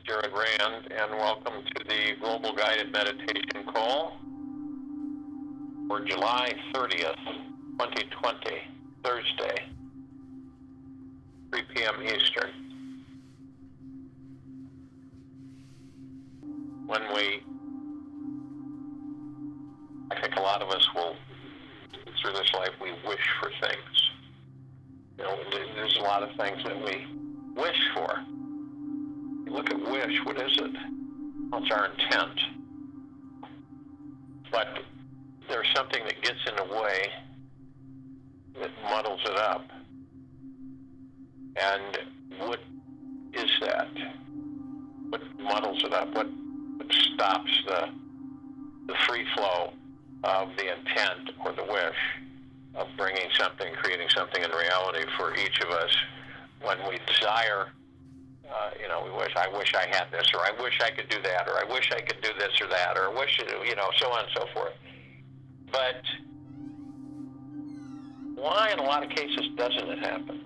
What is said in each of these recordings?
Jared Rand, and welcome to the Global Guided Meditation Call for July 30th, 2020, Thursday, 3 p.m. Eastern. I think a lot of us will, through this life, we wish for things. You know, there's a lot of things that we wish for. You look at wish, what is it? Well, it's our intent. But there's something that gets in the way that muddles it up. And what is that? What muddles it up? What stops the free flow of the intent or the wish of bringing something, creating something in reality for each of us when we desire, I wish I had this, or I wish I could do that, or I wish I could do this or that, or I wish, so on and so forth. But why in a lot of cases doesn't it happen?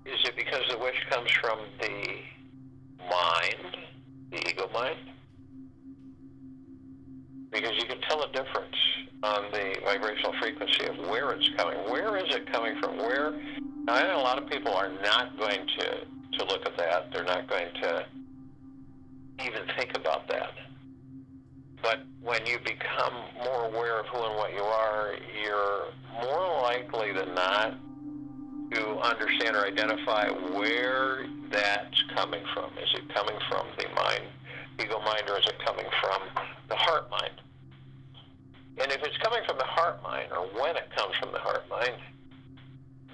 Is it because the wish comes from the mind, the ego mind? Because you can tell a difference on the vibrational frequency of where it's coming. Where is it coming from? Now, I know a lot of people are not going to look at that. They're not going to even think about that. But when you become more aware of who and what you are, you're more likely than not to understand or identify where that's coming from. Is it coming from the mind, ego mind, or is it coming from the heart mind? And if it's coming from the heart mind, or when it comes from the heart mind,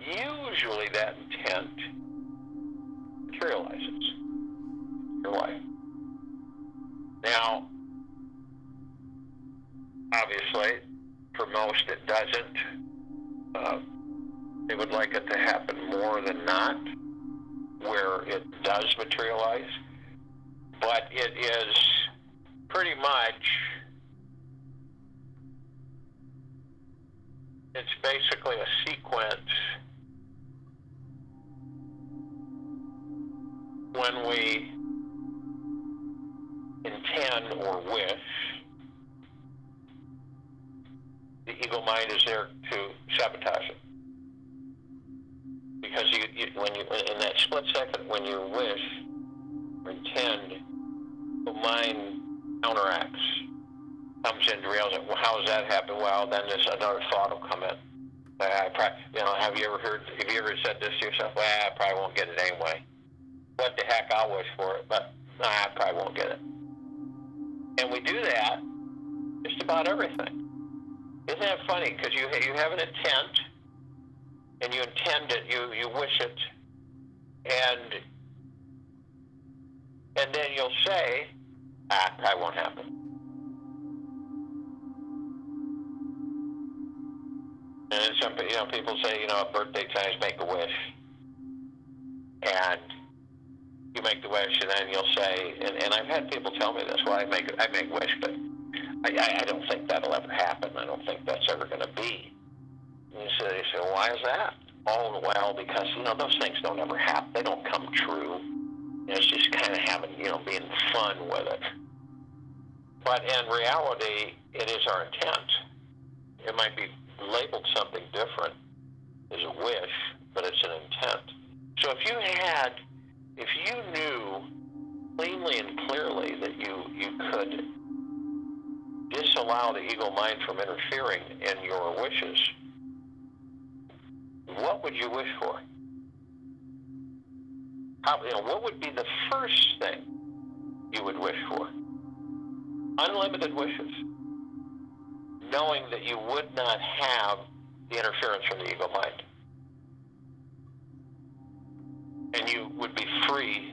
usually that intent materializes in your life. Now, obviously, for most it doesn't. They would like it to happen more than not, where it does materialize. But it is pretty much, it's basically a sequence when we intend or wish. The ego mind is there to sabotage it. Because when you, in that split second, when you wish or intend, the mind counteracts, comes into reality. Well, how does that happen? Well, then there's another thought will come in. Have you ever said this to yourself? Well, I probably won't get it anyway. What the heck, I'll wish for it, but I probably won't get it. And we do that just about everything. Isn't that funny? Because you have an intent, and you intend it, you wish it, and then you'll say, probably won't happen. And some people say, at birthday times, make a wish. And you make the wish, and then you'll say, and I've had people tell me this, well, I make wish, but I don't think that'll ever happen. I don't think that's ever going to be. And you say, well, why is that? Oh, well, because, those things don't ever happen. They don't come true. It's just kind of having, being fun with it. But in reality, it is our intent. It might be labeled something different as a wish, but it's an intent. So if you knew cleanly and clearly that you could disallow the ego mind from interfering in your wishes, what would you wish for? What would be the first thing you would wish for? Unlimited wishes, knowing that you would not have the interference from the ego mind. And you would be free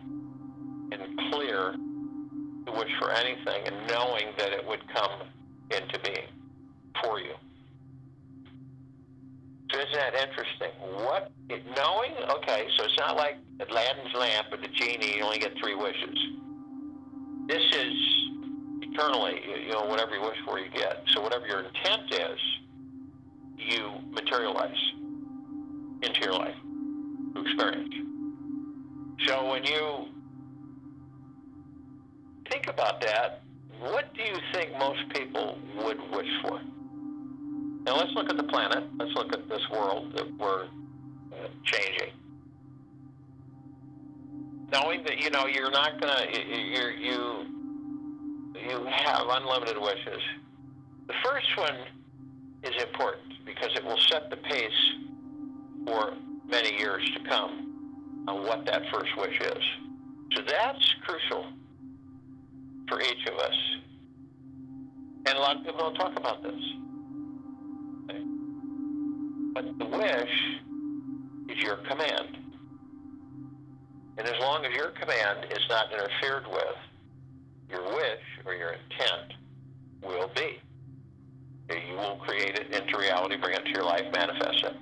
and clear to wish for anything, and knowing that it would come into being for you. So isn't that interesting? Knowing, okay, so it's not like Aladdin's lamp with the genie, you only get 3 wishes. This is eternally, whatever you wish for, you get. So whatever your intent is, you materialize into your life, to experience. So when you think about that, what do you think most people would wish for? Now let's look at the planet. Let's look at this world that we're changing. Knowing that, you're not going to, you have unlimited wishes. The first one is important because it will set the pace for many years to come on what that first wish is. So that's crucial for each of us. And a lot of people don't talk about this. Okay? But the wish is your command. And as long as your command is not interfered with, your wish or your intent will be. You will create it into reality, bring it to your life, manifest it.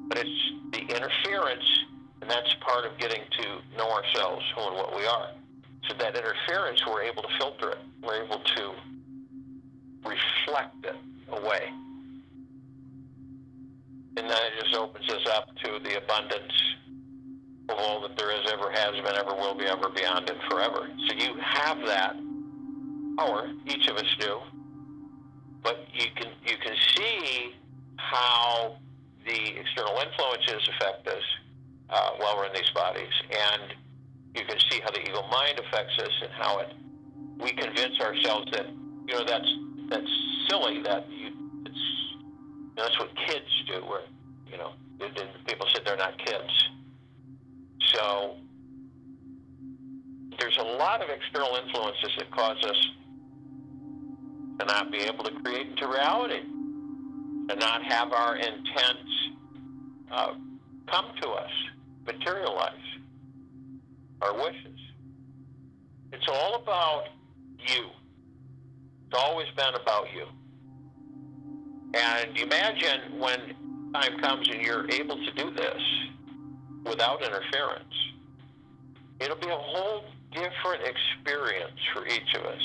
But it's the interference, and that's part of getting to know ourselves, who and what we are. So that interference, we're able to filter it. We're able to reflect it away. And then it just opens us up to the abundance of all that there is, ever has been, ever will be, ever beyond, and forever. So you have that power, each of us do, but you can see how the external influences affect us while we're in these bodies, and you can see how the ego mind affects us and how we convince ourselves that that's silly, that's what kids do, where people said they're not kids. So there's a lot of external influences that cause us to not be able to create into reality, to not have our intents come to us, materialize, our wishes. It's all about you. It's always been about you. And imagine when time comes and you're able to do this without interference. It'll be a whole different experience for each of us.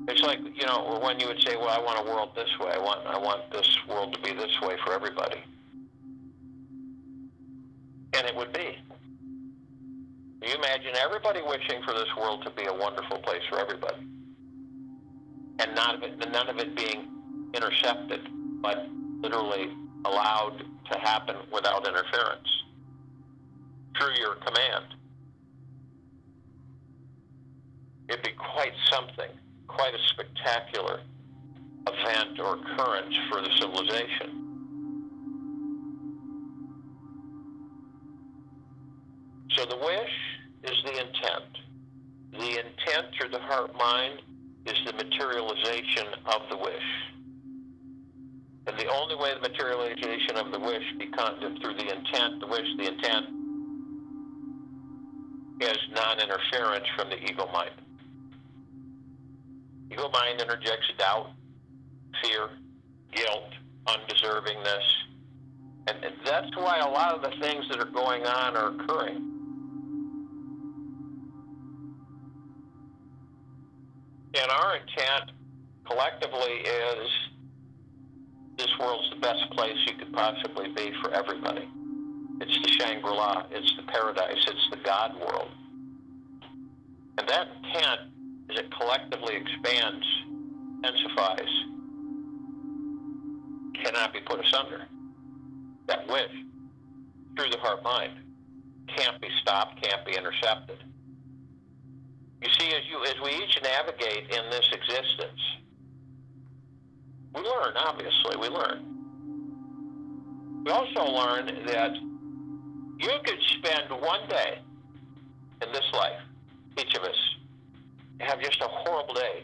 It's like, when you would say, well, I want a world this way. I want this world to be this way for everybody. And it would be. You imagine everybody wishing for this world to be a wonderful place for everybody. And none of it being intercepted, but literally allowed to happen without interference through your command. It'd be quite something, quite a spectacular event or occurrence for the civilization. So the wish is the intent. The intent through the heart-mind is the materialization of the wish. And the only way the materialization of the wish becomes through the intent, the intent is non-interference from the ego mind. Ego mind interjects doubt, fear, guilt, undeservingness. And that's why a lot of the things that are going on are occurring. And our intent collectively is this world's the best place you could possibly be for everybody. It's the Shangri-La, it's the paradise, it's the God world. And that intent, as it collectively expands, intensifies, cannot be put asunder. That wish, through the heart-mind, can't be stopped, can't be intercepted. You see, as we each navigate in this existence, we learn, obviously, we learn. We also learn that you could spend one day in this life, each of us, have just a horrible day,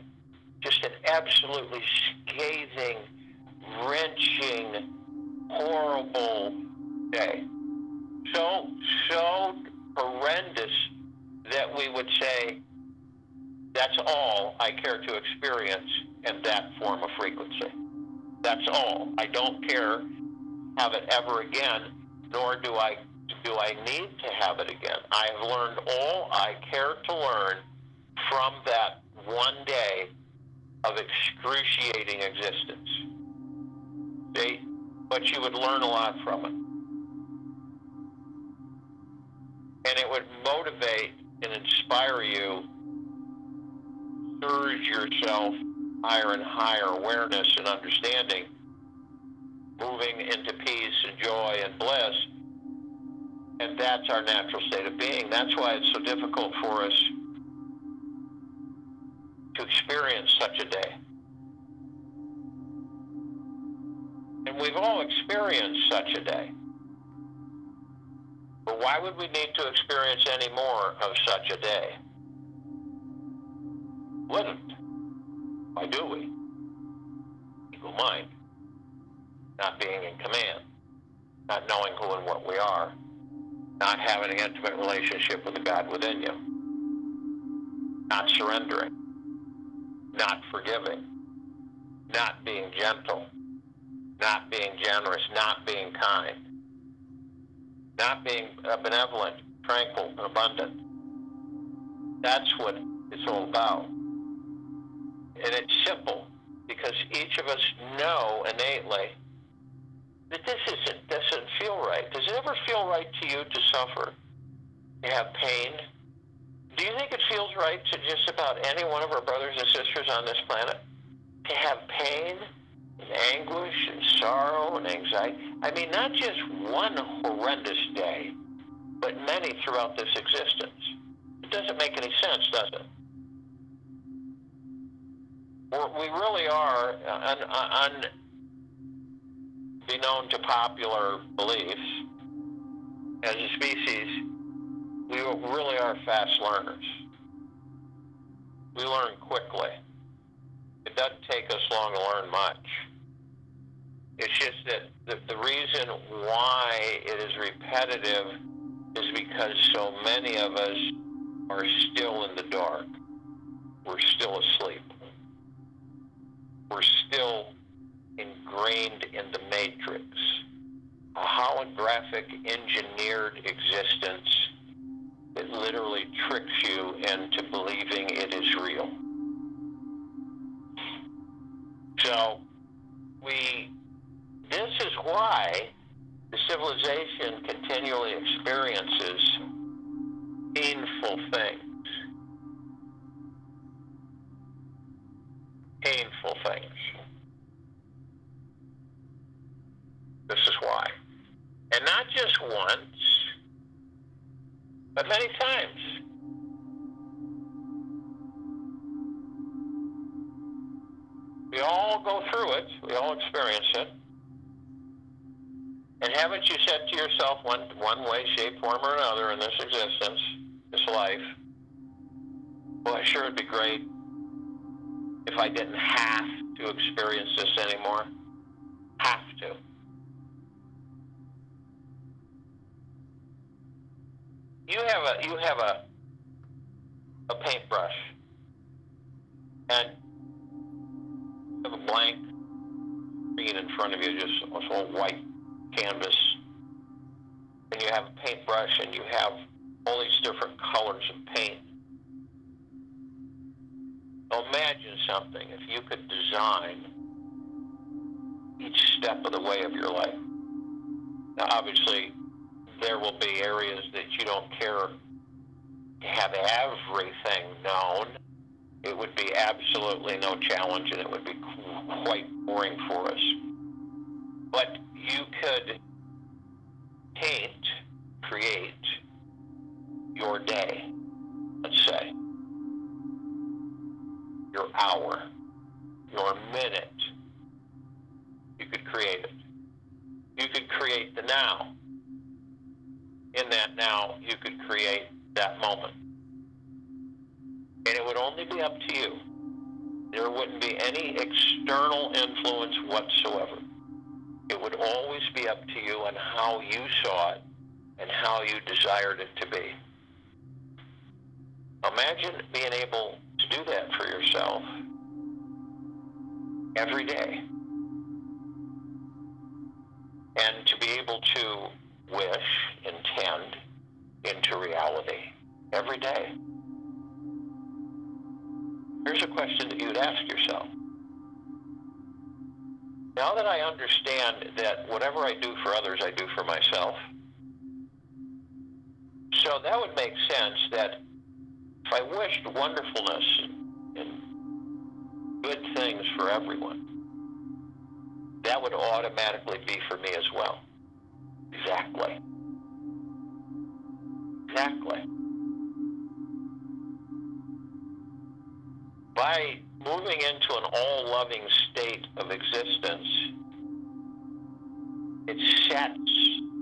just an absolutely scathing, wrenching, horrible day. So horrendous that we would say, that's all I care to experience in that form of frequency. That's all. I don't care have it ever again, nor do I need to have it again. I have learned all I care to learn from that one day of excruciating existence. See? But you would learn a lot from it. And it would motivate and inspire you, surge yourself higher and higher awareness and understanding, moving into peace and joy and bliss. And that's our natural state of being. That's why it's so difficult for us to experience such a day. And we've all experienced such a day. But why would we need to experience any more of such a day? Wouldn't. Why do we? Ego mind. Not being in command. Not knowing who and what we are. Not having an intimate relationship with the God within you. Not surrendering. Not forgiving. Not being gentle. Not being generous. Not being kind. Not being benevolent, tranquil, and abundant. That's what it's all about. And it's simple, because each of us know innately that this doesn't feel right. Does it ever feel right to you to suffer, to have pain? Do you think it feels right to just about any one of our brothers and sisters on this planet to have pain and anguish and sorrow and anxiety? I mean, not just one horrendous day, but many throughout this existence. It doesn't make any sense, does it? We really are, unbeknown to popular beliefs, as a species, we really are fast learners. We learn quickly. It doesn't take us long to learn much. It's just that the reason why it is repetitive is because so many of us are still in the dark. We're still asleep. We're still ingrained in the matrix, a holographic engineered existence that literally tricks you into believing it is real. So this is why the civilization continually experiences painful things. Painful things. This is why. And not just once, but many times. We all go through it. We all experience it. And haven't you said to yourself one way, shape, form, or another in this existence, this life, well, it sure would be great if I didn't have to experience this anymore? Have to. You have a paintbrush, and you have a blank screen in front of you, just a whole white canvas, and you have a paintbrush, and you have all these different colors of paint. Now imagine something if you could design each step of the way of your life. Now obviously there will be areas that you don't care to have everything known. It would be absolutely no challenge, and it would be quite boring for us. But you could create your day, let's say, your hour, your minute. You could create it. You could create the now. In that now, you could create that moment. And it would only be up to you. There wouldn't be any external influence whatsoever. It would always be up to you on how you saw it and how you desired it to be. Imagine being able to do that for yourself every day. And to be able to wish, intend into reality every day. Here's a question that you'd ask yourself. Now that I understand that whatever I do for others, I do for myself, So that would make sense that if I wished wonderfulness and good things for everyone, that would automatically be for me as well. Exactly. Exactly. By moving into an all-loving state of existence, it sets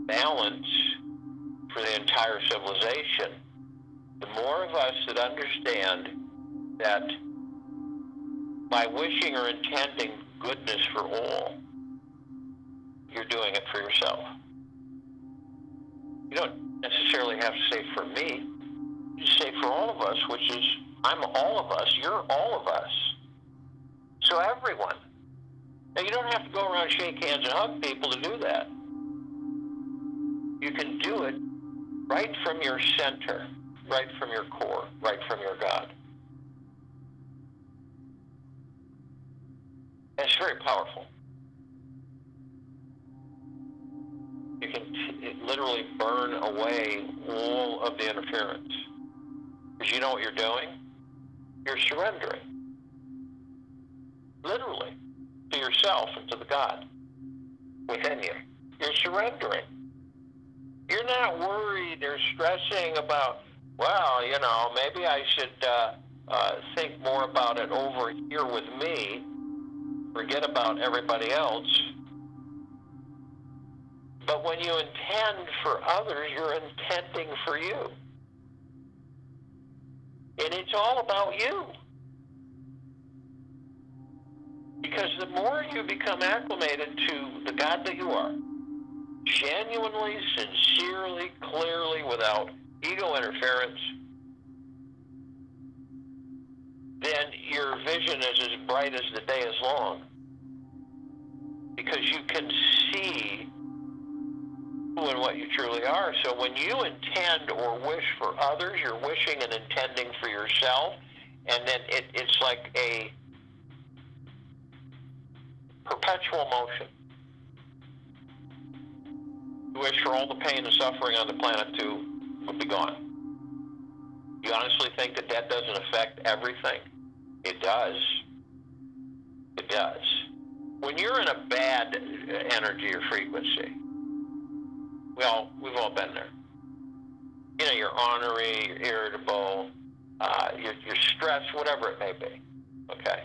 balance for the entire civilization. The more of us that understand that by wishing or intending goodness for all, you're doing it for yourself. You don't necessarily have to say for me. You say for all of us, which is, I'm all of us, you're all of us. So everyone. Now, you don't have to go around, shake hands, and hug people to do that. You can do it right from your center, right from your core, right from your God. And it's very powerful. You can literally burn away all of the interference. Because you know what you're doing? You're surrendering. Literally. To yourself and to the God within you. You're surrendering. You're not worried or stressing about, well, you know, maybe I should think more about it over here with me, forget about everybody else. But when you intend for others, you're intending for you. And it's all about you. Because the more you become acclimated to the God that you are, genuinely, sincerely, clearly, without ego interference, then your vision is as bright as the day is long. Because you can see who and what you truly are. So when you intend or wish for others, you're wishing and intending for yourself, and then it's like a perpetual motion. You wish for all the pain and suffering on the planet to be gone. You honestly think that that doesn't affect everything? It does. It does. When you're in a bad energy or frequency, we've all been there. You know, you're ornery, you're irritable, you're stressed, whatever it may be. Okay?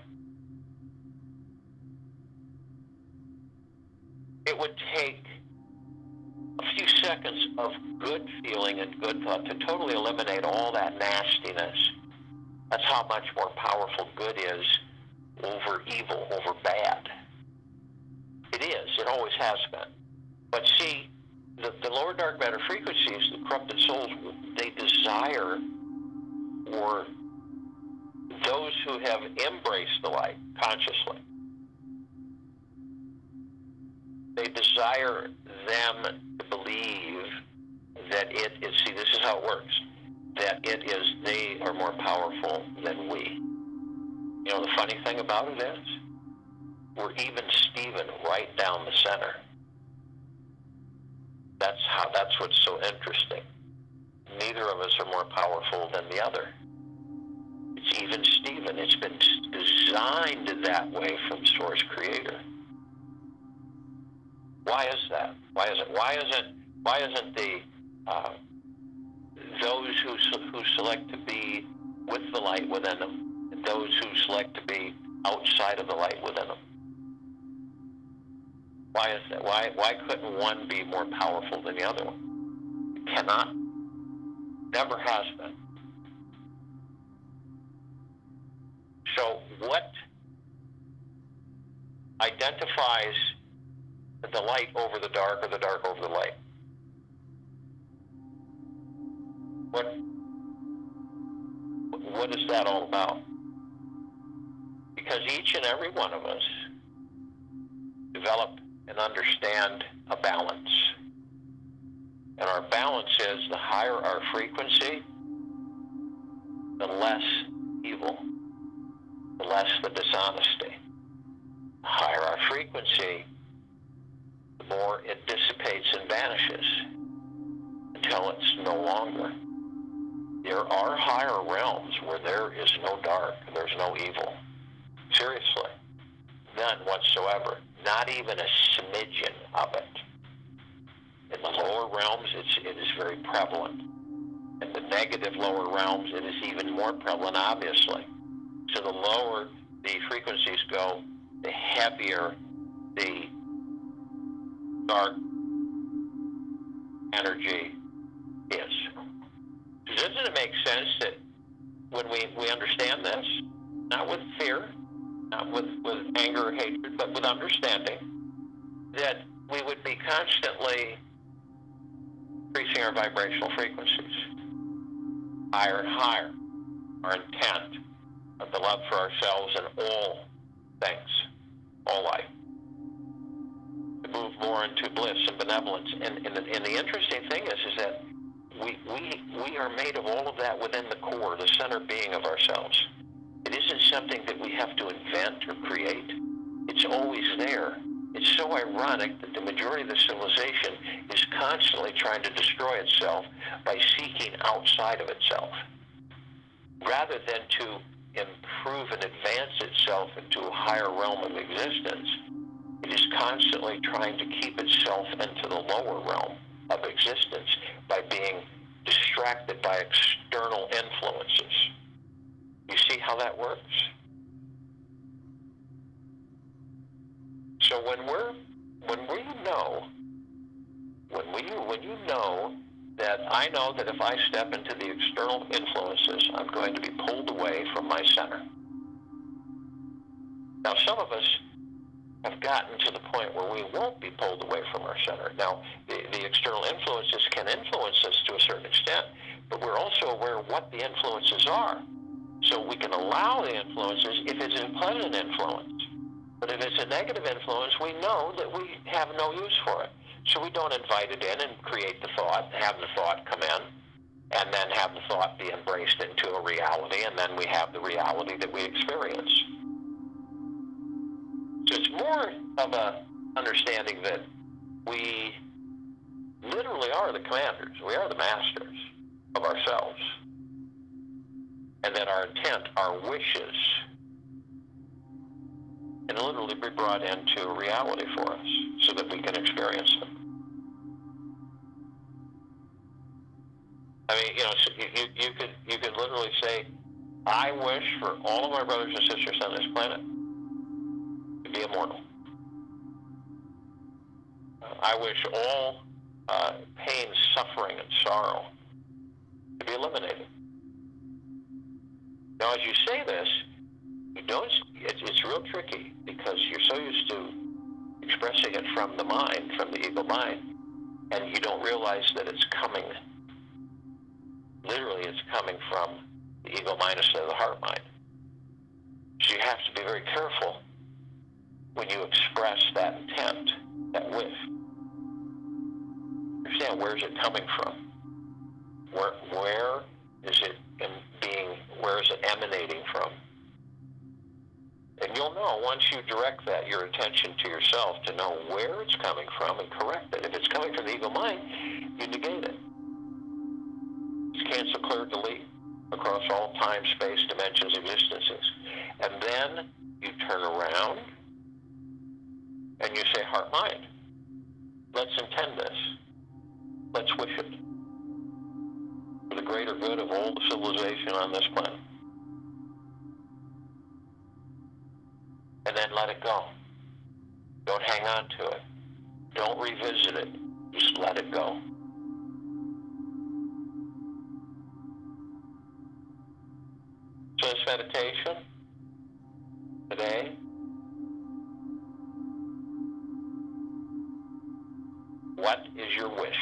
It would take a few seconds of good feeling and good thought to totally eliminate all that nastiness. That's how much more powerful good is over evil, over bad. It is. It always has been. But see, the lower dark matter frequencies, the corrupted souls, they desire for those who have embraced the light consciously. They desire them to believe that it is, see, this is how it works, that it is, they are more powerful than we. You know, the funny thing about it is, we're even Steven right down the center. That's what's so interesting. Neither of us are more powerful than the other. It's even Steven. It's been designed that way from Source Creator. Why is that? Why isn't the those who select to be with the light within them, and those who select to be outside of the light within them? Why is that? Why couldn't one be more powerful than the other one? It cannot. Never has been. So what identifies the light over the dark or the dark over the light? What is that all about? Because each and every one of us develop and understand a balance. And our balance is, the higher our frequency, the less evil, the less the dishonesty. The higher our frequency, the more it dissipates and vanishes until it's no longer. There are higher realms where there is no dark, there's no evil. Seriously. None whatsoever. Not even a smidgen of it. In the lower realms, it is very prevalent. In the negative lower realms, it is even more prevalent, obviously. So the lower the frequencies go, the heavier the dark energy is. Doesn't it make sense that when we understand this, not with fear, not with anger or hatred, but with understanding, that we would be constantly increasing our vibrational frequencies higher and higher. Our intent of the love for ourselves and all things, all life, to move more into bliss and benevolence. And the interesting thing is that we are made of all of that within the core, the center being of ourselves. It isn't something that we have to invent or create. It's always there. It's so ironic that the majority of the civilization is constantly trying to destroy itself by seeking outside of itself, rather than to improve and advance itself into a higher realm of existence. It is constantly trying to keep itself into the lower realm of existence by being distracted by external influences. You see how that works? So when you know that I know that if I step into the external influences, I'm going to be pulled away from my center. Now, some of us have gotten to the point where we won't be pulled away from our center. Now, the external influences can influence us to a certain extent, but we're also aware of what the influences are. So we can allow the influences if it's a pleasant influence. But if it's a negative influence, we know that we have no use for it. So we don't invite it in and create the thought, have the thought come in, and then have the thought be embraced into a reality, and then we have the reality that we experience. So it's more of a understanding that we literally are the commanders. We are the masters of ourselves. And that our intent, our wishes, can literally be brought into a reality for us so that we can experience them. I mean, you could literally say, I wish for all of my brothers and sisters on this planet to be immortal. I wish all pain, suffering, and sorrow to be eliminated. Now, as you say this, it's real tricky because you're so used to expressing it from the mind, from the ego mind, and you don't realize that it's coming. Literally, it's coming from the ego mind instead of the heart mind. So you have to be very careful when you express that intent, that wish. Understand, where is it coming from? Where is it where is it emanating from? And you'll know once you direct your attention to yourself to know where it's coming from and correct it. If it's coming from the ego mind, you negate it. It's cancel, clear, delete across all time, space, dimensions, existences. And then you turn around and you say, heart, mind, let's intend this. Let's wish it for the greater good of all the civilization on this planet. And then let it go. Don't hang on to it. Don't revisit it. Just let it go. So this meditation today, what is your wish?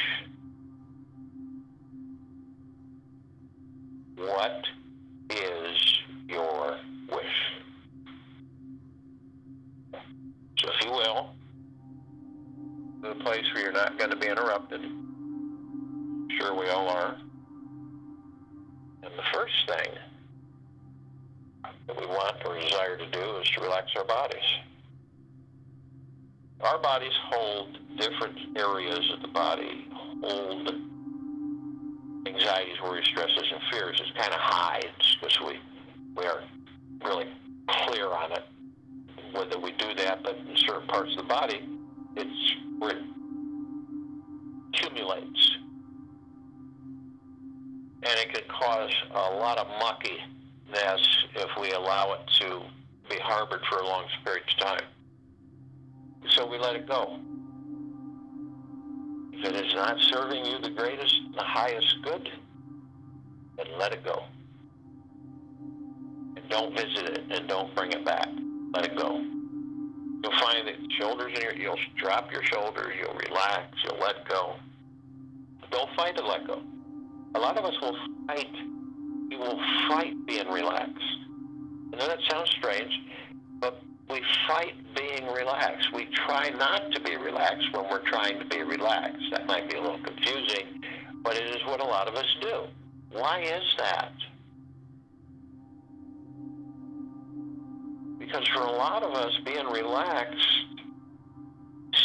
What is your wish? So if you will, to the place where you're not going to be interrupted. Sure, we all are. And the first thing that we want or desire to do is to relax our bodies. Our bodies hold different areas of the body, hold anxieties, worries, stresses, and fears is kind of high. It's because we are really clear on it, whether we do that, but in certain parts of the body, it accumulates. And it can cause a lot of muckiness if we allow it to be harbored for a long period of time. So we let it go. If it is not serving you the greatest, the highest good, then let it go. And don't visit it, and don't bring it back. Let it go. You'll find that shoulders you'll drop your shoulders, you'll relax, you'll let go. Don't fight to let go. A lot of us will fight. We will fight being relaxed. I know that sounds strange, but we fight being relaxed. We try not to be relaxed when we're trying to be relaxed. That might be a little confusing, but it is what a lot of us do. Why is that? Because for a lot of us, being relaxed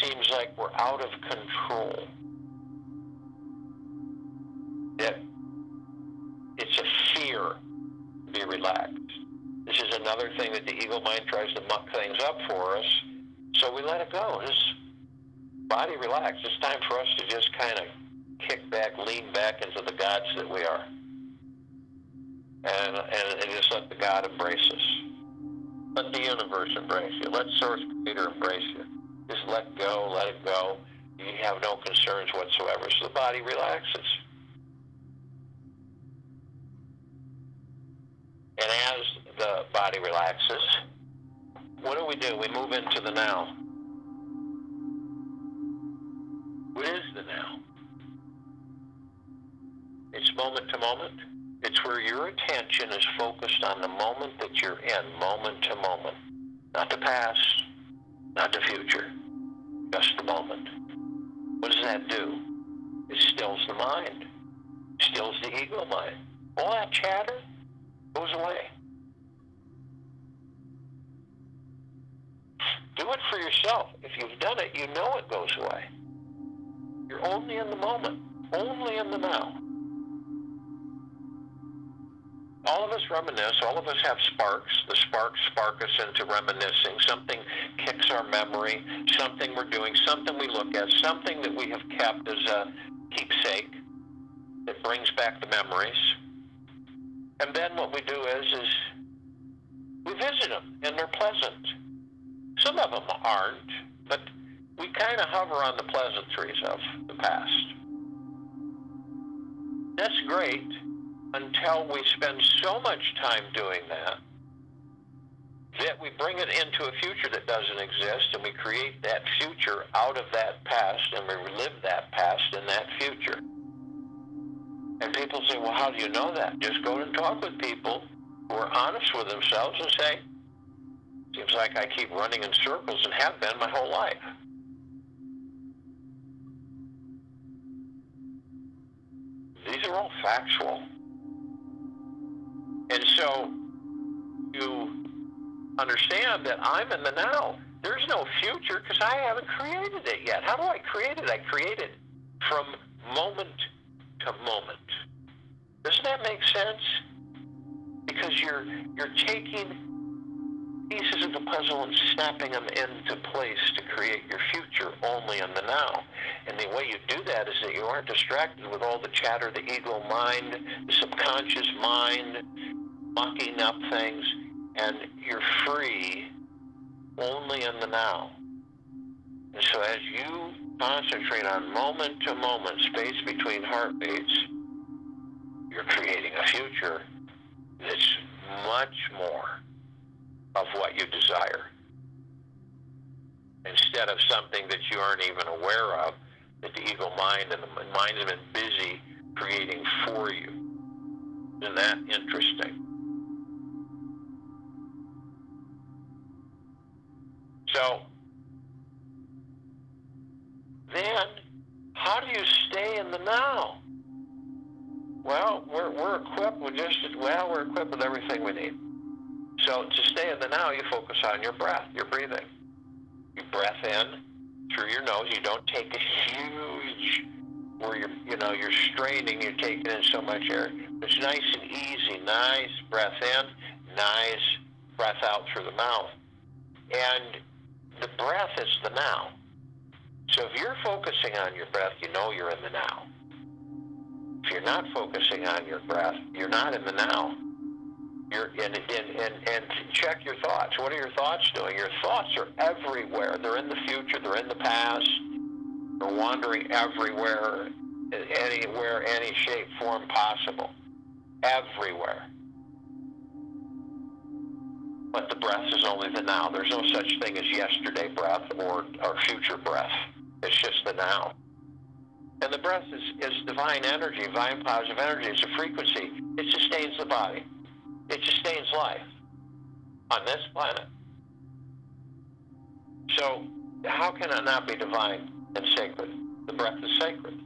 seems like we're out of control. That it's a fear to be relaxed. This is another thing that the ego mind tries to muck things up for us, so we let it go. Just body relax. It's time for us to just kind of kick back, lean back into the gods that we are, and just let the God embrace us. Let the universe embrace you. Let Source Creator embrace you. Just let go, let it go. You have no concerns whatsoever, so the body relaxes. And as the body relaxes, what do? We move into the now. What is the now? It's moment to moment. It's where your attention is focused on the moment that you're in, moment to moment. Not the past, not the future, just the moment. What does that do? It stills the mind, stills the ego mind. All that chatter goes away. Do it for yourself. If you've done it, you know it goes away. You're only in the moment, only in the now. All of us reminisce, all of us have sparks. The sparks spark us into reminiscing. Something kicks our memory, something we're doing, something we look at, something that we have kept as a keepsake that brings back the memories. And then what we do is we visit them, and they're pleasant. Some of them aren't, but we kind of hover on the pleasantries of the past. That's great until we spend so much time doing that we bring it into a future that doesn't exist, and we create that future out of that past, and we relive that past in that future. And people say, well, how do you know that? Just go and talk with people who are honest with themselves and say, seems like I keep running in circles and have been my whole life. These are all factual. And so you understand that I'm in the now. There's no future because I haven't created it yet. How do I create it? I create it from moment to moment. Doesn't that make sense? Because you're taking pieces of the puzzle and snapping them into place to create your future only in the now. And the way you do that is that you aren't distracted with all the chatter, the ego mind, the subconscious mind, mucking up things, and you're free only in the now. And so as you concentrate on moment to moment space between heartbeats, you're creating a future that's much more of what you desire, instead of something that you aren't even aware of, that the ego mind and the mind have been busy creating for you. Isn't that interesting? So then, how do you stay in the now? Well, we're equipped with we're equipped with everything we need. So to stay in the now, you focus on your breath, your breathing. You breath in through your nose. You don't take a huge where you're straining, you're taking in so much air. It's nice and easy, nice breath in, nice breath out through the mouth. And the breath is the now. So if you're focusing on your breath, you know you're in the now. If you're not focusing on your breath, you're not in the now. And check your thoughts. What are your thoughts doing? Your thoughts are everywhere. They're in the future. They're in the past. They're wandering everywhere, anywhere, any shape, form possible. Everywhere. But the breath is only the now. There's no such thing as yesterday breath or future breath. It's just the now. And the breath is divine energy, divine positive energy. It's a frequency. It sustains the body. It sustains life on this planet. So how can it not be divine and sacred? The breath is sacred.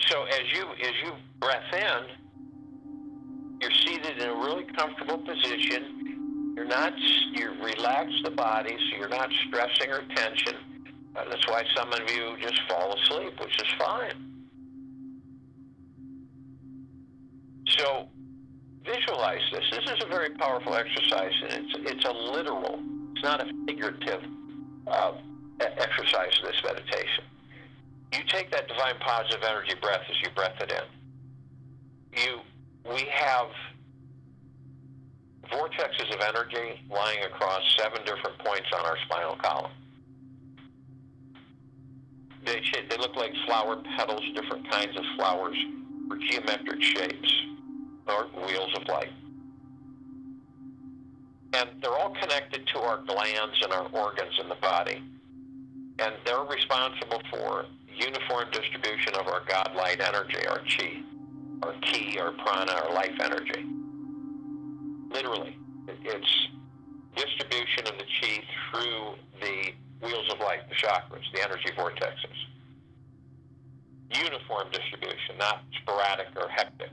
So as you breath in, you're seated in a really comfortable position. You relax the body, so you're not stressing or tension. That's why some of you just fall asleep, which is fine. So visualize this. This is a very powerful exercise, and it's a literal, it's not a figurative exercise, this meditation. You take that divine positive energy breath as you breath it in. We have vortexes of energy lying across 7 different points on our spinal column. They look like flower petals, different kinds of flowers, or geometric shapes, or wheels of light. And they're all connected to our glands and our organs in the body. And they're responsible for uniform distribution of our God light energy, our chi, our ki, our prana, our life energy. Literally, it's distribution of the chi through the wheels of light, the chakras, the energy vortexes. Uniform distribution, not sporadic or hectic.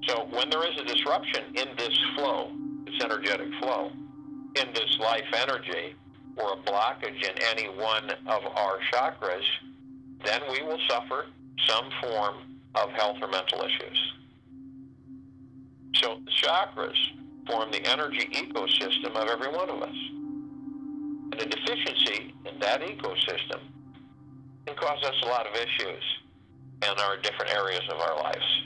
So when there is a disruption in this flow, this energetic flow, in this life energy, or a blockage in any one of our chakras, then we will suffer some form of health or mental issues. So the chakras form the energy ecosystem of every one of us. And a deficiency in that ecosystem can cause us a lot of issues in our different areas of our lives.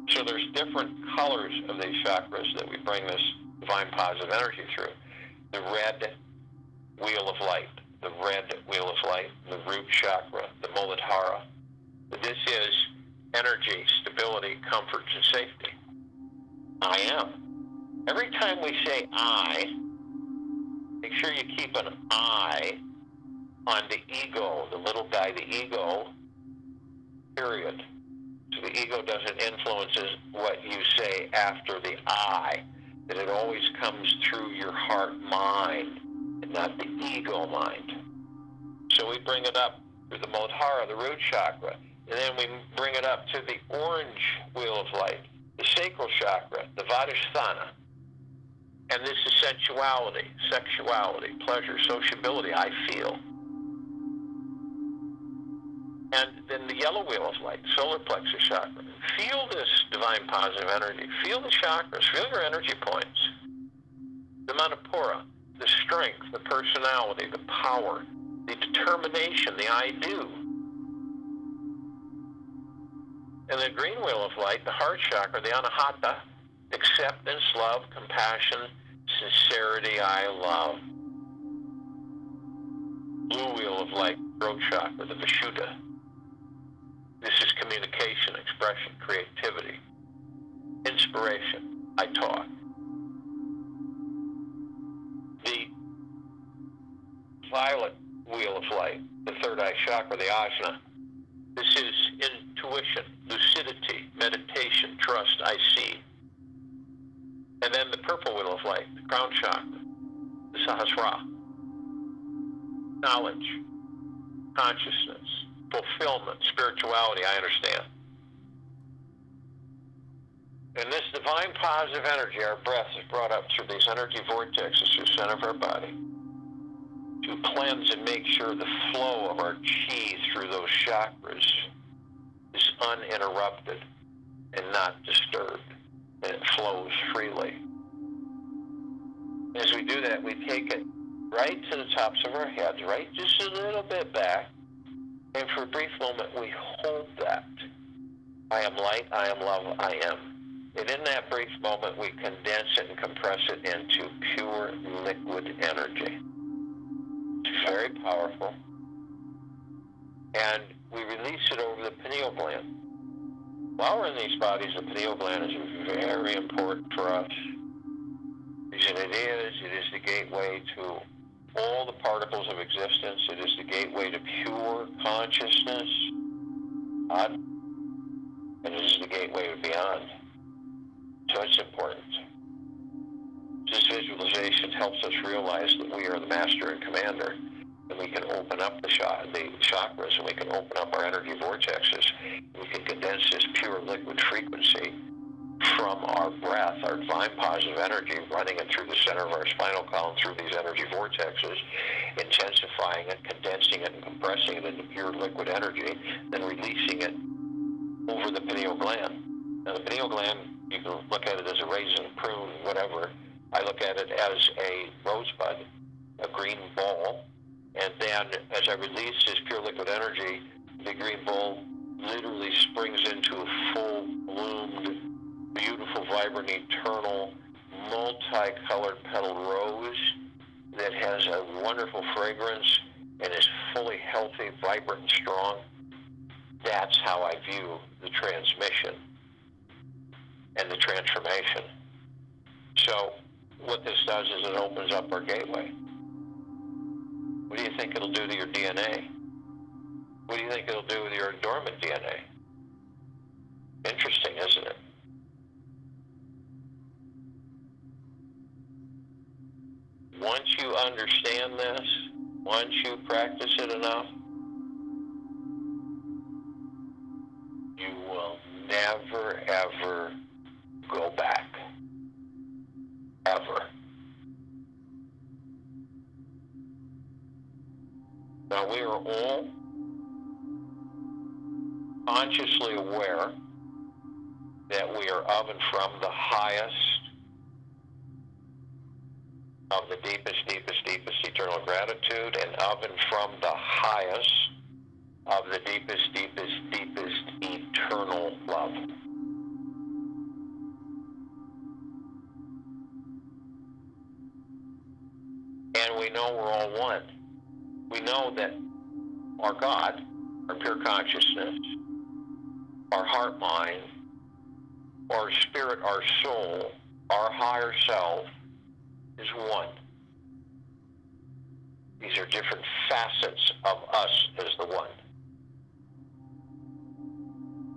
So there's different colors of these chakras that we bring this divine positive energy through. The red wheel of light, the root chakra, the Muladhara. This is energy, stability, comfort, and safety. I am. Every time we say I, make sure you keep an eye on the ego, the little guy, the ego, period. So the ego doesn't influence what you say after the I, that it always comes through your heart mind and not the ego mind. So we bring it up through the Muladhara, the root chakra, and then we bring it up to the orange wheel of light, the sacral chakra, the Vadhisthana. And this is sensuality, sexuality, pleasure, sociability, I feel. And then the yellow wheel of light, solar plexus chakra. Feel this divine positive energy. Feel the chakras. Feel your energy points. The Manipura, the strength, the personality, the power, the determination, the I do. And the green wheel of light, the heart chakra, the Anahata, acceptance, love, compassion, sincerity, I love. Blue wheel of light, throat chakra, the Vishuddha. This is communication, expression, creativity, inspiration, I talk. The violet wheel of light, the third eye chakra, the Ajna. This is intuition, lucidity, meditation, trust, I see. And then the purple wheel of light, the crown chakra, the Sahasrara. Knowledge, consciousness, fulfillment, spirituality, I understand. And this divine positive energy, our breath, is brought up through these energy vortexes through the center of our body. to cleanse and make sure the flow of our chi through those chakras is uninterrupted and not disturbed, and it flows freely. As we do that, we take it right to the tops of our heads, right just a little bit back, and for a brief moment we hold that. I am light, I am love, I am. And in that brief moment we condense it and compress it into pure liquid energy. It's very powerful. And we release it over the pineal gland. While we're in these bodies, the pineal gland is very important for us. The reason it is the gateway to all the particles of existence. It is the gateway to pure consciousness, God, and it is the gateway to beyond. So it's important. This visualization helps us realize that we are the master and commander, and we can open up the chakras, and we can open up our energy vortexes. We can condense this pure liquid frequency from our breath, our divine positive energy, running it through the center of our spinal column, through these energy vortexes, intensifying it, condensing it, and compressing it into pure liquid energy, then releasing it over the pineal gland. Now, the pineal gland, you can look at it as a raisin, prune, whatever. I look at it as a rosebud, a green ball, and then as I release this pure liquid energy, the green ball literally springs into a full-bloomed, beautiful, vibrant, eternal, multicolored petal rose that has a wonderful fragrance and is fully healthy, vibrant, and strong. That's how I view the transmission and the transformation. So what this does is it opens up our gateway. What do you think it'll do to your DNA? What do you think it'll do with your dormant DNA? Interesting, isn't it? Once you understand this, once you practice it enough, you will never, ever go back. Ever. Now, we are all consciously aware that we are of and from the highest of the deepest, deepest, deepest eternal gratitude, and of and from the highest of the deepest, deepest, deepest eternal love. And we know we're all one. We know that our God, our pure consciousness, our heart mind, our spirit, our soul, our higher self is one. These are different facets of us as the one.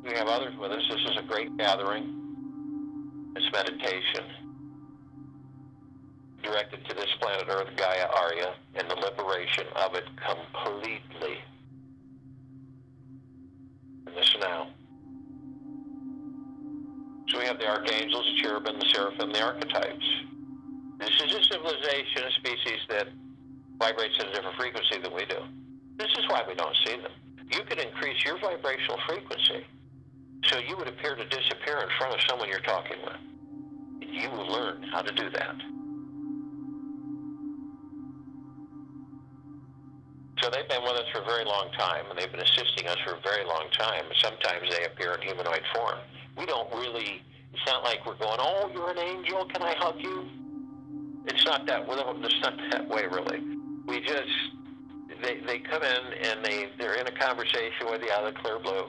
We have others with us. This is a great gathering. It's meditation directed to this planet Earth, Gaia, Arya, and the liberation of it completely in this now. So we have the archangels, the cherubim, the seraphim, the archetypes. This is a civilization, a species that vibrates at a different frequency than we do. This is why we don't see them. You could increase your vibrational frequency so you would appear to disappear in front of someone you're talking with. You will learn how to do that. So they've been with us for a very long time, and they've been assisting us for a very long time. Sometimes they appear in humanoid form. We don't really, it's not like we're going, oh, you're an angel, can I hug you? It's not that, it's not that way, really. We just, they come in and they're in a conversation with you out of the clear blue.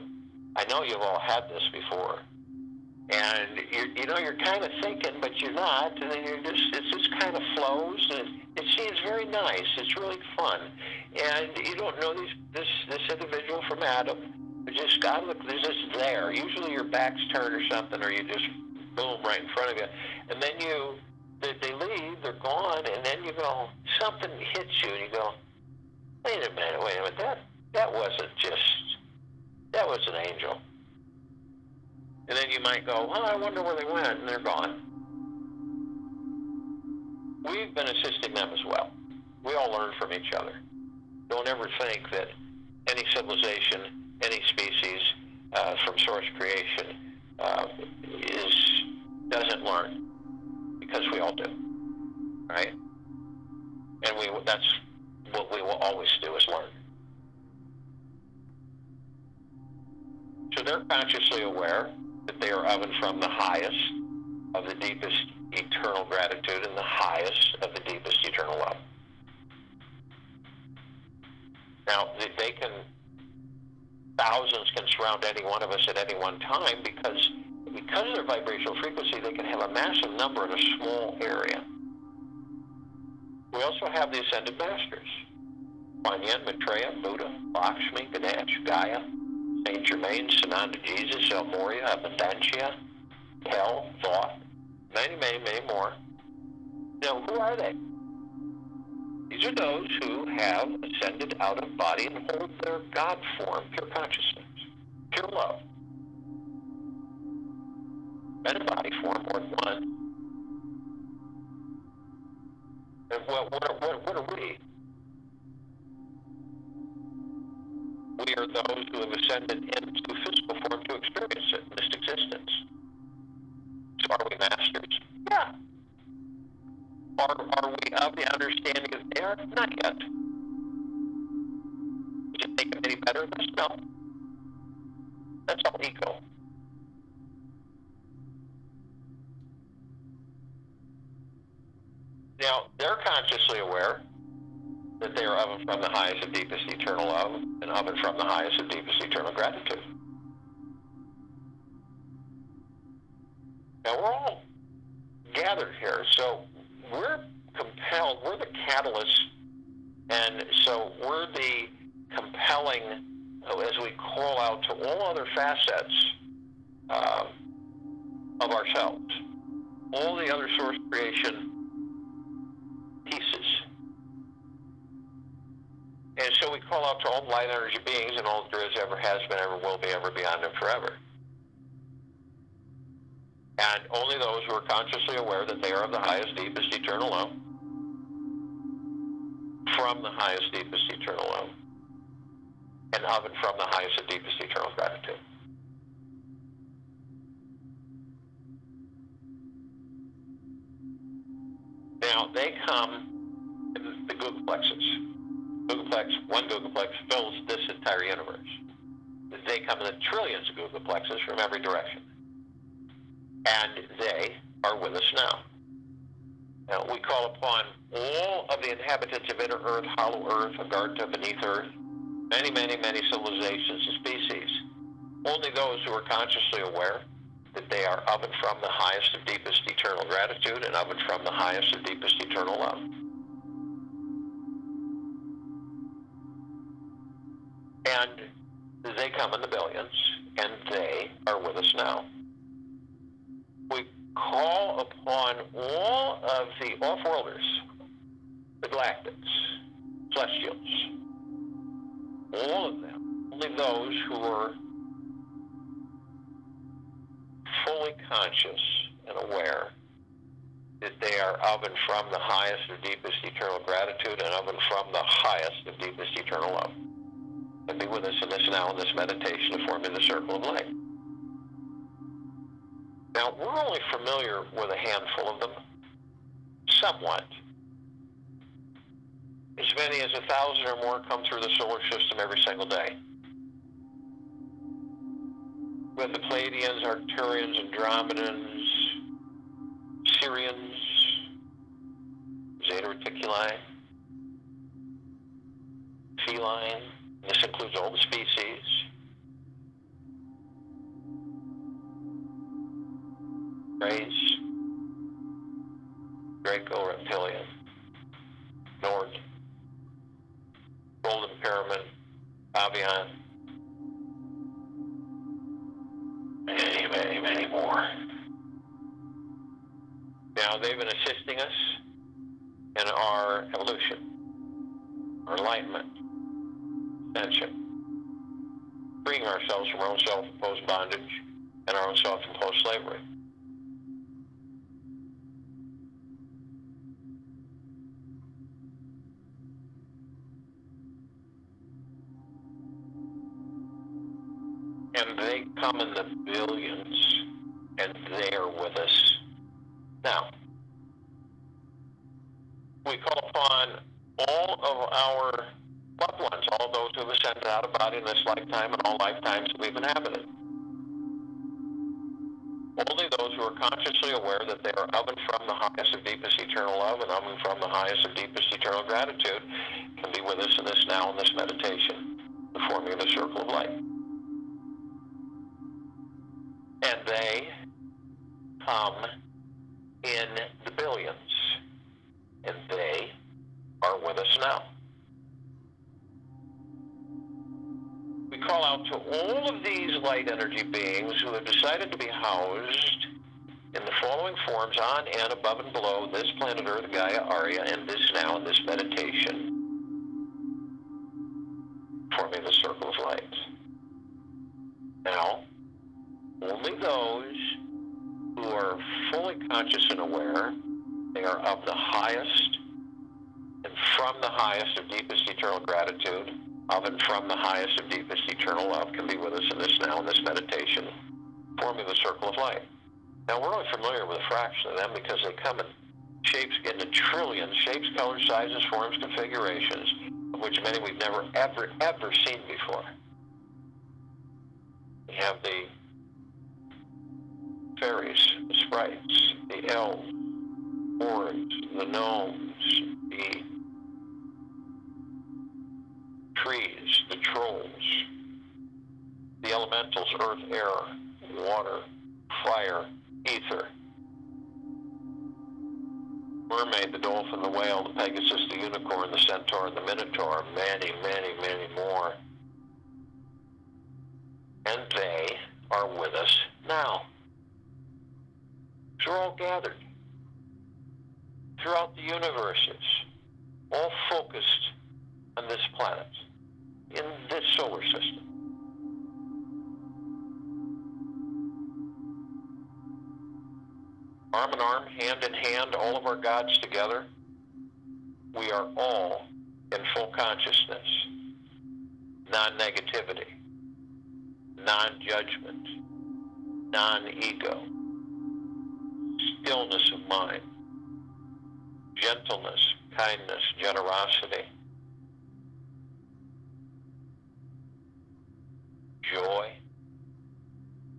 I know you've all had this before. And you're kind of thinking, but you're not, and then it just kind of flows, and it seems very nice. It's really fun. And you don't know this individual from Adam. They're just there. Usually your back's turned or something, or you just boom right in front of you. And then they leave, they're gone, and then you go, something hits you, and you go, wait a minute, that was an angel. And then you might go, well, I wonder where they went, and they're gone. We've been assisting them as well. We all learn from each other. Don't ever think that any civilization, any species from source creation doesn't learn, because we all do, right? And that's what we will always do, is learn. So they're consciously aware that they are of and from the highest of the deepest eternal gratitude and the highest of the deepest eternal love. Now, thousands can surround any one of us at any one time, because of their vibrational frequency, they can have a massive number in a small area. We also have the Ascended Masters: Kuan Yin, Maitreya, Buddha, Lakshmi, Ganesh, Gaia, Saint Germain, Sananda Jesus, El Moria, Abundancia, Hell, Thought, many, many, many more. Now, who are they? These are those who have ascended out of body and hold their God form, pure consciousness, pure love. Men and body form more than one. And what are we? We are those who have ascended into physical form to experience it, this existence. So are we masters? Yeah. Are we of the understanding that they are? Not yet. Does it make them any better than us? No. That's all ego. Now, they're consciously aware that they are of and from the highest and deepest eternal love, and of and from the highest and deepest eternal gratitude. Now, we're all gathered here, so we're compelled, we're the catalyst, and so we're the compelling, as we call out to all other facets of ourselves, all the other source creation pieces. And so we call out to all light energy beings and all that there is, ever has been, ever will be, ever beyond, and forever. And only those who are consciously aware that they are of the highest, deepest eternal love, from the highest, deepest eternal love, and of and from the highest and deepest eternal gratitude. Now, they come in the googolplexes. One googolplex fills this entire universe. They come in the trillions of googolplexes from every direction. And they are with us now. Now, we call upon all of the inhabitants of inner Earth, hollow Earth, Agartha, beneath Earth, many, many, many civilizations and species. Only those who are consciously aware that they are of and from the highest and deepest eternal gratitude, and of and from the highest and deepest eternal love. And they come in the billions, and they are with us now. We call upon all of the off-worlders, the galactics, celestials, all of them, only those who are fully conscious and aware that they are of and from the highest and deepest eternal gratitude, and of and from the highest and deepest eternal love. And be with us in this now, in this meditation, to form in the circle of light. Now, we're only familiar with a handful of them, somewhat. As many as 1,000 or more come through the solar system every single day. With the Pleiadians, Arcturians, Andromedans, Sirians, Zeta Reticuli, Feline. This includes all the species. Rays, Draco, Reptilian, Nord, Golden Pyramid, Avian, many, many, many more. Now, they've been assisting us in our evolution, our enlightenment, ascension, freeing ourselves from our own self-imposed bondage and our own self-imposed slavery. And they come in the billions, and they are with us now. We call upon all of our loved ones, all those who have ascended out of body in this lifetime and all lifetimes that we've inhabited. Only those who are consciously aware that they are of and from the highest of deepest eternal love and of and from the highest of deepest eternal gratitude can be with us in this now, in this meditation, forming the circle of light. And they come in the billions, and they are with us now. We call out to all of these light energy beings who have decided to be housed in the following forms on and above and below this planet Earth, Gaia, Arya, and this now, in this meditation, forming the circle of light. Now, only those who are fully conscious and aware, they are of the highest and from the highest of deepest eternal gratitude, of and from the highest of deepest eternal love, can be with us in this now, in this meditation, forming the circle of light. Now, we're only familiar with a fraction of them because they come in shapes, in the trillions, shapes, colors, sizes, forms, configurations, of which many we've never, ever seen before. We have the fairies, the sprites, the elves, orcs, the gnomes, the trees, the trolls, the elementals, earth, air, water, fire, ether, mermaid, the dolphin, the whale, the pegasus, the unicorn, the centaur, and the minotaur, many, many, many more. And they are with us now. So we're all gathered throughout the universes, all focused on this planet, in this solar system. Arm in arm, hand in hand, all of our gods together, we are all in full consciousness, non-negativity, non-judgment, non-ego, stillness of mind, gentleness, kindness, generosity, joy,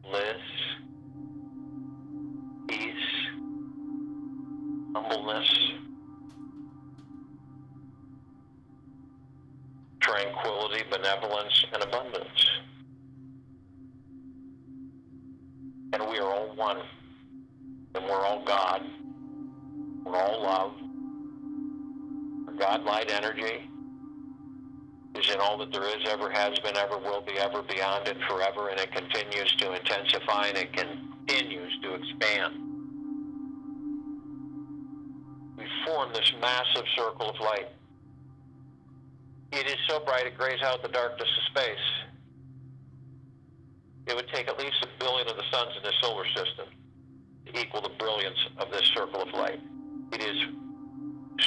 bliss, peace, humbleness, tranquility, benevolence, and abundance. And we are all one. And we're all God. We're all love. Our God light energy is in all that there is, ever has been, ever will be, ever beyond, and forever, and it continues to intensify, and it continues to expand. We form this massive circle of light. It is so bright it grays out the darkness of space. It would take at least 1 billion of the suns in this solar system to equal the brilliance of this circle of light. It is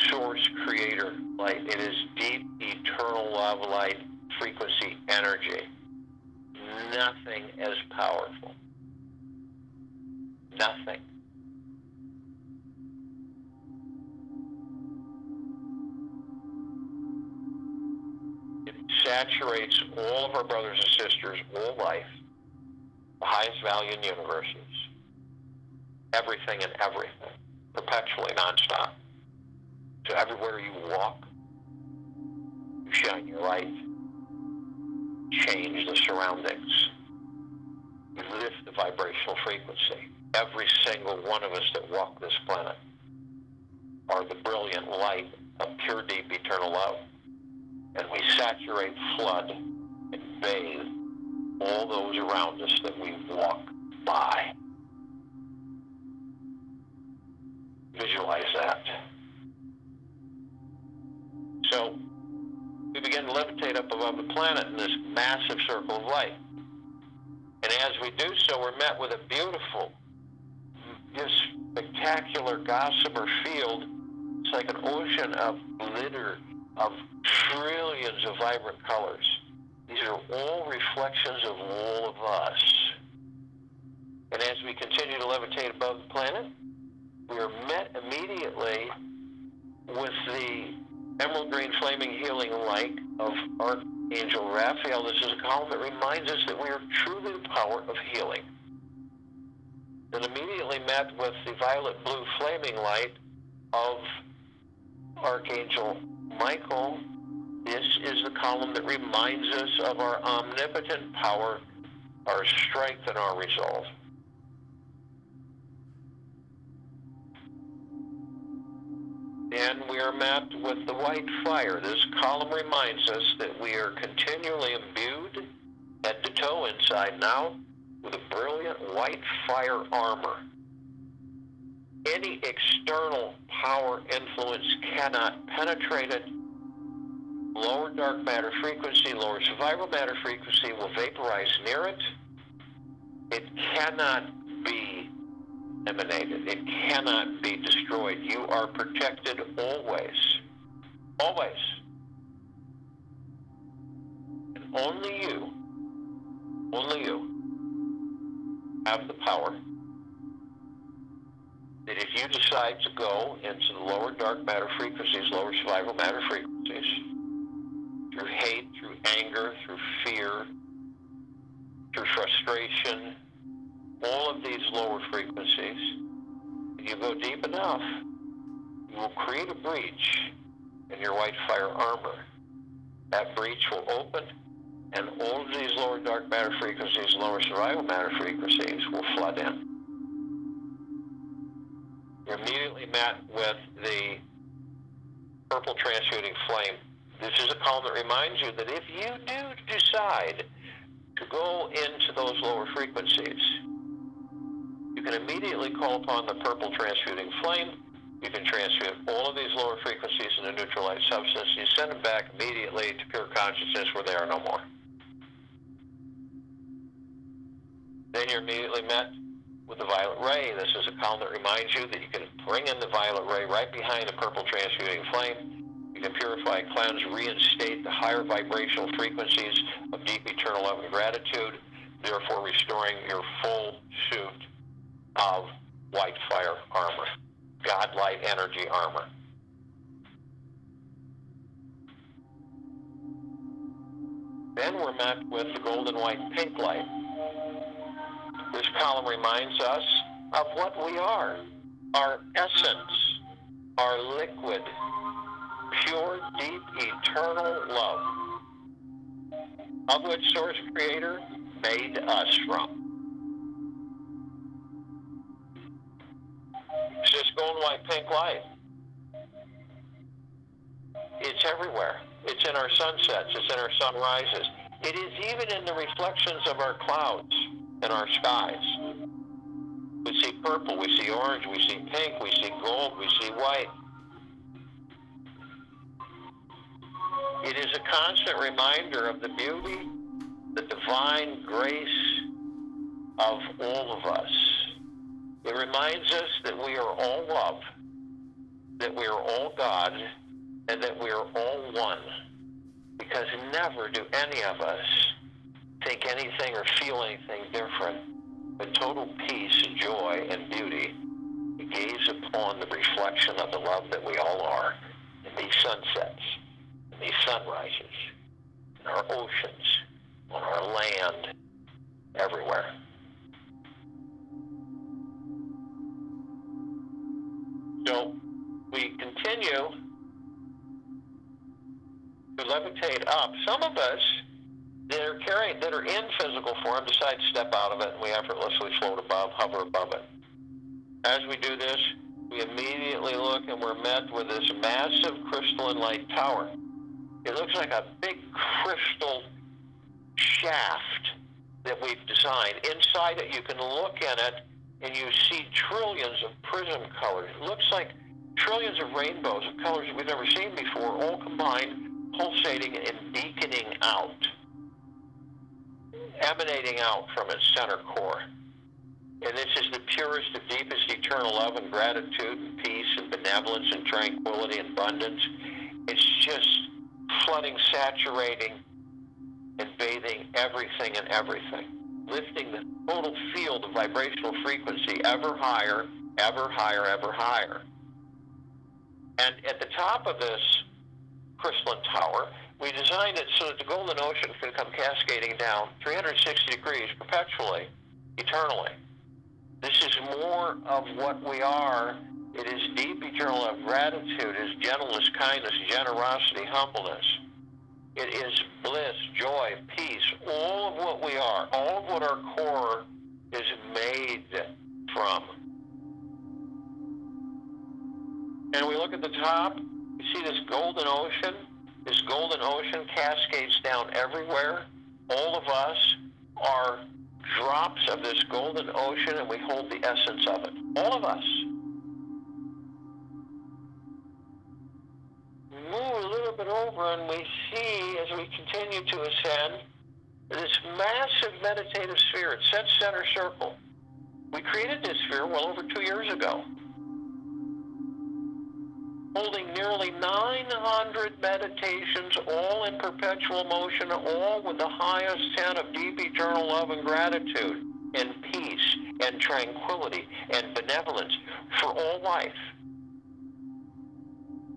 source creator light. It is deep, eternal love light, frequency, energy. Nothing as powerful. Nothing. It saturates all of our brothers and sisters, all life, the highest value in universes, everything and everything, perpetually, nonstop. So everywhere you walk, you shine your light, change the surroundings, you lift the vibrational frequency. Every single one of us that walk this planet are the brilliant light of pure, deep, eternal love. And we saturate, flood, and bathe all those around us that we walk by. Visualize that. So we begin to levitate up above the planet in this massive circle of light. And as we do so, we're met with a beautiful, just spectacular gossamer field. It's like an ocean of glitter, of trillions of vibrant colors. These are all reflections of all of us. And as we continue to levitate above the planet, we are met immediately with the emerald green flaming healing light of Archangel Raphael. This is a column that reminds us that we are truly the power of healing. Then immediately met with the violet blue flaming light of Archangel Michael. This is the column that reminds us of our omnipotent power, our strength, and our resolve. And we are mapped with the white fire. This column reminds us that we are continually imbued, head to toe, inside and out, with a brilliant white fire armor. Any external power influence cannot penetrate it. Lower dark matter frequency, lower survival matter frequency will vaporize near it. It cannot be emanated. It cannot be destroyed. You are protected always. Always. And only you have the power that if you decide to go into the lower dark matter frequencies, lower survival matter frequencies, through hate, through anger, through fear, through frustration, all of these lower frequencies, if you go deep enough, you will create a breach in your white fire armor. That breach will open, and all of these lower dark matter frequencies, lower survival matter frequencies will flood in. You're immediately met with the purple transmuting flame. This is a column that reminds you that if you do decide to go into those lower frequencies, you can immediately call upon the purple transmuting flame. You can transmute all of these lower frequencies into neutralized substance. You send them back immediately to pure consciousness where they are no more. Then you're immediately met with the violet ray. This is a column that reminds you that you can bring in the violet ray right behind the purple transmuting flame. You can purify, cleanse, reinstate the higher vibrational frequencies of deep eternal love and gratitude, therefore restoring your full suit of white fire armor, God-light energy armor. Then we're met with the golden white pink light. This column reminds us of what we are, our essence, our liquid, pure, deep, eternal love, of which Source Creator made us from. It's this golden white pink light. It's everywhere. It's in our sunsets. It's in our sunrises. It is even in the reflections of our clouds and our skies. We see purple, we see orange, we see pink, we see gold, we see white. It is a constant reminder of the beauty, the divine grace of all of us. It reminds us that we are all love, that we are all God, and that we are all one. Because never do any of us think anything or feel anything different, but total peace, joy, and beauty. We gaze upon the reflection of the love that we all are in these sunsets, in these sunrises, in our oceans, on our land, everywhere. So we continue to levitate up. Some of us that are in physical form decide to step out of it, and we effortlessly float above, hover above it. As we do this, we immediately look and we're met with this massive crystalline light tower. It looks like a big crystal shaft that we've designed. Inside it, you can look in it and you see trillions of prism colors. It looks like trillions of rainbows of colors that we've never seen before, all combined, pulsating and beaconing out, emanating out from its center core. And this is the purest of deepest eternal love and gratitude and peace and benevolence and tranquility and abundance. It's just flooding, saturating and bathing everything and everything, lifting the total field of vibrational frequency ever higher, ever higher, ever higher. And at the top of this crystalline tower, we designed it so that the golden ocean can come cascading down 360 degrees perpetually, eternally. This is more of what we are. It is deep eternal love, gratitude, it is gentleness, kindness, generosity, humbleness. It is bliss, joy, peace, all of what we are, all of what our core is made from. And we look at the top, you see this golden ocean. This golden ocean cascades down everywhere. All of us are drops of this golden ocean, and we hold the essence of it. All of us. Move a little bit over, and we see, as we continue to ascend, this massive meditative sphere. It sets center circle. We created this sphere well over 2 years ago, holding nearly 900 meditations, all in perpetual motion, all with the highest sense of deep eternal love and gratitude and peace and tranquility and benevolence for all life,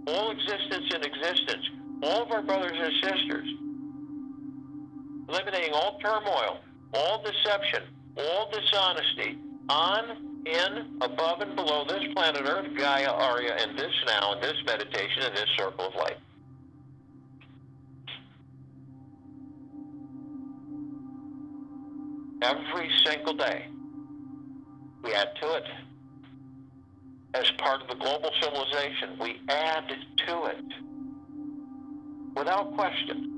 all existence and existence, all of our brothers and sisters, eliminating all turmoil, all deception, all dishonesty, on, in, above, and below this planet Earth, Gaia, Arya, and this now, and this meditation, and this circle of light. Every single day, we add to it. As part of the global civilization, we add to it without question.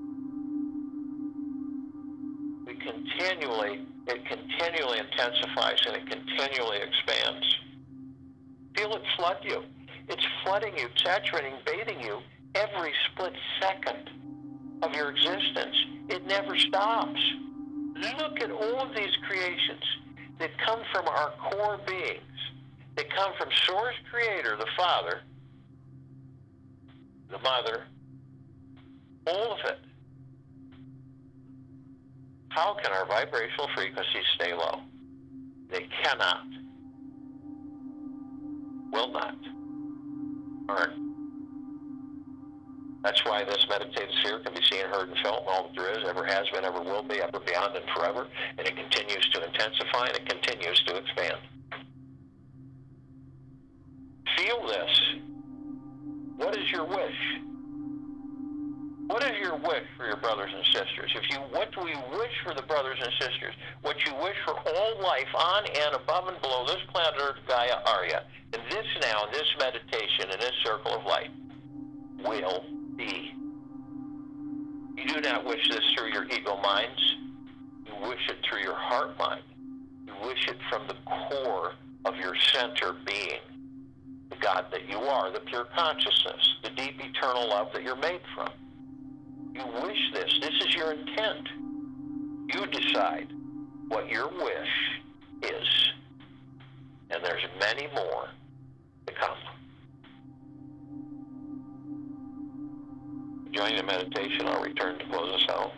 It continually intensifies and it continually expands. Feel it flood you. It's flooding you, saturating, bathing you every split second of your existence. It never stops. Look at all of these creations that come from our core beings, that come from Source Creator, the Father, the Mother, all of it. How can our vibrational frequencies stay low? They cannot, will not, aren't. That's why this meditative sphere can be seen, heard, and felt, and all that there is, ever has been, ever will be, ever beyond, and forever. And it continues to intensify, and it continues to expand. Feel this. What is your wish? What is your wish for your brothers and sisters? What do we wish for the brothers and sisters? What you wish for all life on and above and below this planet Earth, Gaia, Arya, in this now, in this meditation, in this circle of light, will be. You do not wish this through your ego minds. You wish it through your heart mind. You wish it from the core of your center being, the God that you are, the pure consciousness, the deep eternal love that you're made from. You wish this. This is your intent. You decide what your wish is. And there's many more to come. Join the meditation. I'll return to close us out.